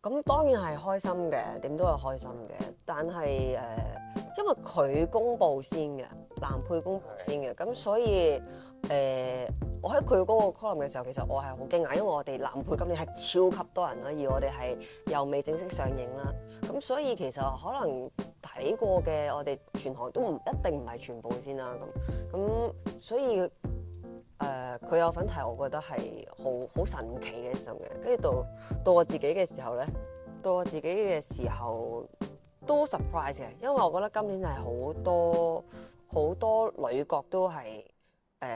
咁當然係開心嘅，點都係開心嘅。但係因為佢公佈先嘅，男配公佈先嘅，咁所以我喺佢嗰個 column 嘅時候，其實我係好驚訝，因為我哋男配今年係超級多人啦，而我哋係又未正式上映啦，咁所以其實可能睇過嘅我哋全行都唔一定唔係全部先啦，咁所以佢有份提，我覺得係好神奇嘅一種嘅。跟住到我自己嘅時候咧，到我自己嘅時候都 surprise 嘅，因為我覺得今年係好多女角都係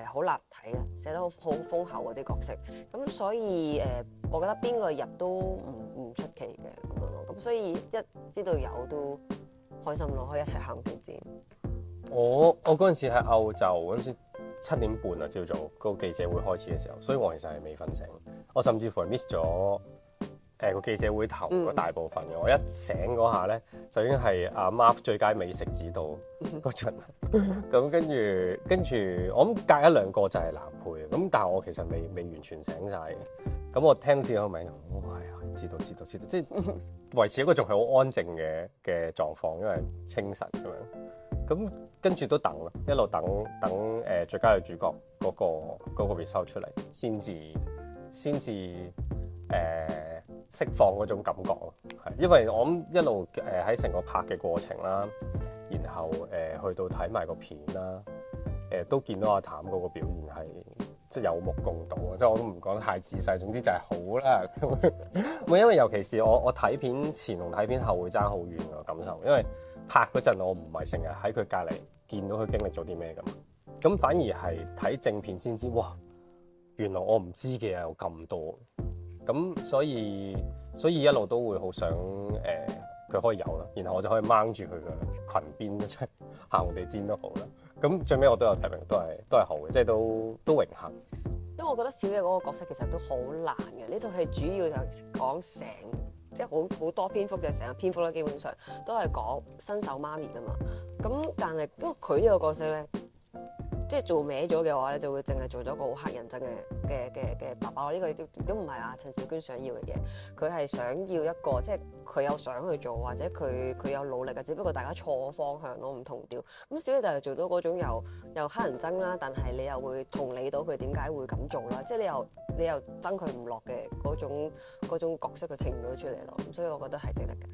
好立體嘅，寫得好豐厚嗰啲角色，咁所以我覺得邊個入都唔出奇嘅咁樣咯。咁所以一知道有都開心咯，可以一齊行挑戰。我嗰陣時喺歐洲嗰陣時7點半啊，朝早個記者會開始嘅時候，所以我其實係未瞓醒，我甚至乎係 miss 咗個記者會頭個大部分嘅。我一醒嗰下咧，就已經係阿 Mark 最佳美食指導嗰陣，咁跟住我諗隔一兩個就係男配，咁但係我其實未完全醒晒嘅。咁我聽到自己個名，知道，即係維持一個仲係好安靜嘅狀況，因為清晨咁樣。咁跟住都等啦，一路等最佳女主角嗰個 result 出嚟，先至釋放嗰種感覺咯。係因為我諗一路喺成個拍嘅過程啦，然後去到睇埋個片啦，都見到阿譚嗰個表現係即係有目共睹啊！即係我都唔講得太仔細，總之就係好啦。咁因為尤其是我睇片前同睇片後會爭好遠嘅感受，因為拍嗰陣我唔係成日喺佢隔離見到佢經歷咗啲咩㗎嘛，咁反而係睇正片先知，哇！原來我唔知嘅有咁多，咁所以一路都會好想佢可以有啦，然後我就可以掹住佢嘅裙邊，即係行地氈都好啦。咁最尾我都有提名，都係好嘅，即係都榮幸。因為我覺得小野嗰個角色其實都好難嘅，呢套戲主要就講成。即係好多篇幅，就係成個篇幅咧，基本上都係講新手媽咪噶嘛。咁但係因為佢呢個角色咧，即係做歪咗嘅話咧，就會淨係做咗個好乞人憎嘅爸爸。呢個亦都唔係阿陳小娟想要嘅嘢。佢係想要一個即係佢有想去做，或者佢有努力嘅，只不過大家錯方向咯，唔同調。咁小野就係做到嗰種又乞人憎啦，但係你又會同理到佢點解會咁做啦，即係你又憎佢唔落嘅嗰種角色嘅呈現到出嚟咯。咁所以我覺得係值得嘅。